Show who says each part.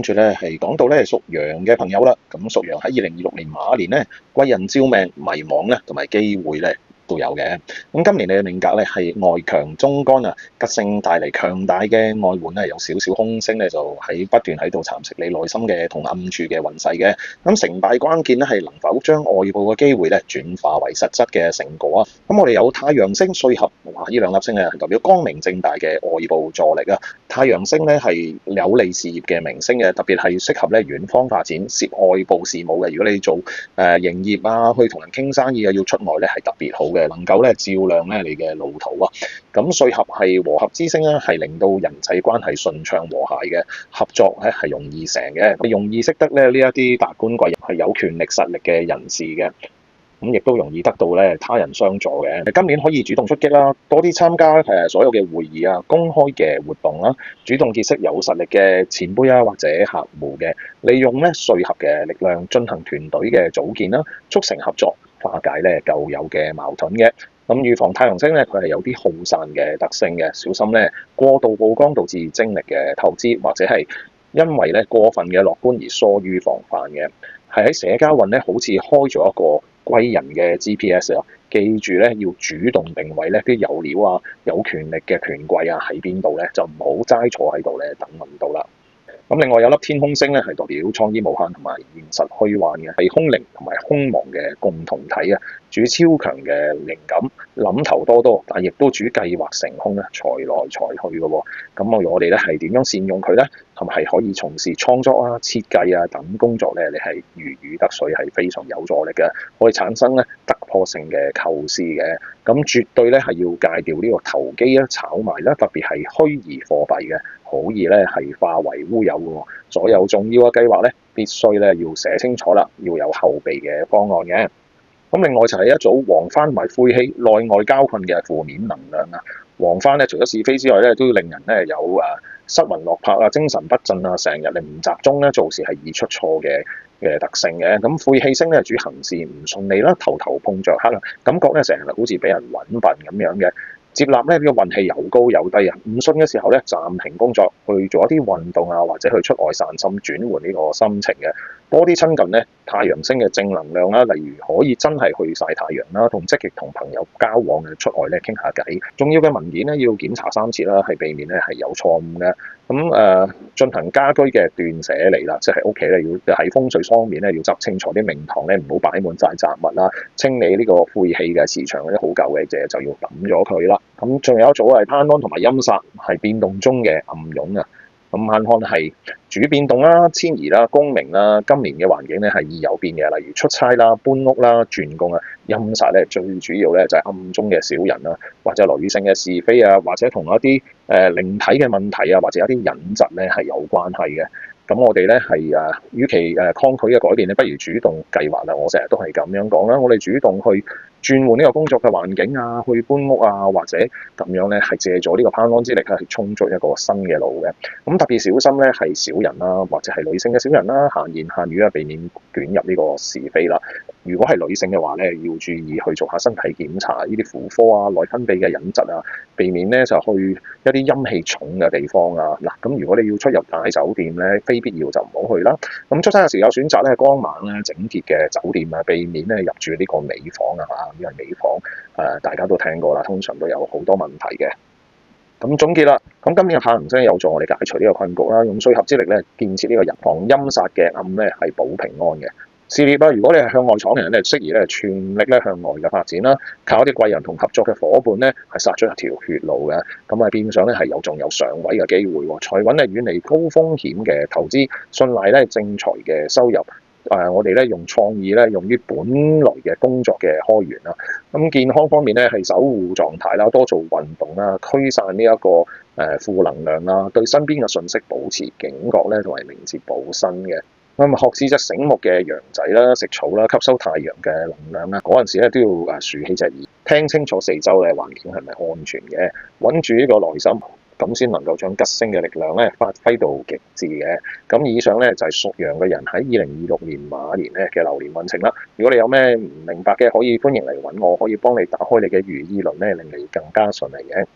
Speaker 1: 跟住咧係講到咧屬羊嘅朋友啦，咁屬羊喺2026年馬年咧，貴人照命、迷惘咧，同埋機會咧都有嘅。咁今年你嘅命格咧係外強中乾啊，吉星帶嚟強大嘅外援咧，有少少空星咧就喺不斷喺度蠶食你內心嘅同暗處嘅運勢嘅。咁成敗關鍵咧係能否將外部嘅機會咧轉化為實質嘅成果啊。咁我哋有太陽星歲合，哇！呢兩粒星咧係代表光明正大嘅外部助力啊。太陽星咧係有利事業嘅明星嘅，特別係適合咧遠方發展、涉外部事務嘅。如果你做營業啊，去同人傾生意啊，要出外咧係特別好嘅，能夠咧照亮咧你嘅路途啊。咁歲合係和合之星啦，係令到人際關係順暢和諧嘅，合作咧係容易成嘅，你容易識得咧呢一啲達官貴人係有權力實力嘅人士嘅。咁亦都容易得到咧他人相助嘅。今年可以主動出擊啦，多啲參加所有嘅會議啊、公開嘅活動啦，主動結識有實力嘅前輩啊或者客戶嘅，利用咧歲合嘅力量進行團隊嘅組建啦，促成合作，化解咧舊有嘅矛盾嘅。咁預防太陽星咧，佢係有啲耗散嘅特性嘅，小心咧過度曝光導致精力嘅透支，或者係因為咧過分嘅樂觀而疏於防範嘅。係喺社交運咧，好似開咗一個貴人嘅 GPS 啊！記住咧，要主動定位咧啲有料啊、有權力嘅權貴啊喺邊度咧，就唔好齋坐喺度咧等運到啦。咁另外有粒天空星咧，係代表創意無限同埋現實虛幻嘅，係空靈同埋空亡嘅共同體啊！主超強嘅靈感，諗頭多多，但亦都主計劃成空咧，財來財去嘅喎。咁我哋咧係點樣善用佢咧？同埋係可以從事創作啊、設計啊等工作咧，你係如魚得水，係非常有助力嘅，可以產生咧突破性嘅構思嘅。咁絕對咧係要戒掉呢個投機啦、炒賣啦，特別係虛擬貨幣嘅，好易咧係化為烏有嘅。所有重要嘅計劃咧，必須咧要寫清楚啦，要有後備嘅方案嘅。咁另外就係一組黃番同埋晦氣內外交困嘅負面能量啊！黃番咧除咗是非之外咧，都令人咧有失魂落魄啊、精神不振啊、成日你唔集中咧，做事係易出錯嘅特性嘅。咁晦氣星咧主行事唔順利啦，頭頭碰着黑啦，感覺咧成日好似俾人揾笨咁樣嘅。接納咧呢個運氣有高有低啊！唔順嘅時候咧，暫停工作，去做一啲運動啊，或者去出外散心，轉換呢個心情嘅。多啲親近咧太陽星嘅正能量啦，例如可以真係去曬太陽啦，同積極同朋友交往嘅，出外咧傾下偈。重要嘅文件咧要檢查3次啦，係避免咧係有錯誤嘅。咁進行家居嘅斷捨離啦，即係屋企咧要喺風水方面咧要執清楚啲明堂咧，唔好擺滿晒雜物啦，清理呢個晦氣嘅磁場嗰啲好舊嘅嘢就要抌咗佢啦。咁仲有一組係貪安同埋陰煞，係變動中嘅暗湧啊。咁慳康係主變動啦、遷移啦、功名啦，今年嘅環境咧係易有變嘅，例如出差啦、搬屋啦、轉工啊。陰煞咧最主要咧就係暗中嘅小人啦，或者女性嘅是非啊，或者同一啲靈體嘅問題啊，或者一啲隱疾咧係有關係嘅。咁我哋咧係與其抗拒嘅改變咧，不如主動計劃啦。我成日都係咁樣講啦，我哋主動去轉換呢個工作嘅環境啊，去搬屋啊，或者咁樣咧係借助呢個攀安之力去衝出一個新嘅路嘅。咁特別小心咧係小人啦，或者係女性嘅小人啦，閒言閒語啊，避免捲入呢個是非啦。如果係女性嘅話咧，要注意去做下身體檢查，呢啲婦科啊、內分泌嘅隱疾啊，避免咧就去一啲陰氣重嘅地方啊。嗱，咁如果你要出入大酒店咧，非必要就唔好去啦。咁出差嘅時候選擇咧光猛咧整潔嘅酒店啊，避免咧入住呢個尾房啊嚇，因為尾房大家都聽過啦，通常都有好多問題嘅。咁總結啦，咁今年嘅太陽星有助我哋解除呢個困局啦，用歲合之力咧建設呢個人防陰煞嘅暗咧係保平安嘅。事業啊，如果你係向外闖嘅人咧，適宜咧全力咧向外嘅發展啦，靠一啲貴人同合作嘅伙伴咧，係殺出一條血路嘅。咁變相咧係仲有上位嘅機會喎。財運咧遠離高風險嘅投資，信賴咧正財嘅收入。我哋咧用創意咧用於本來嘅工作嘅開源啦。咁健康方面咧係守護狀態啦，多做運動啦，驅散呢一個負能量啦，對身邊嘅信息保持警覺咧，同埋明哲保身嘅。咁學似隻醒目嘅羊仔啦，食草啦，吸收太陽嘅能量啦。嗰陣時咧都要豎起隻耳，聽清楚四周嘅環境係咪安全嘅，穩住呢個內心，咁先能夠將吉星嘅力量咧發揮到極致嘅。咁以上咧就係屬羊嘅人喺2026年馬年咧嘅流年運程啦。如果你有咩唔明白嘅，可以歡迎嚟揾我，可以幫你打開你嘅如意輪咧，令你更加順利嘅。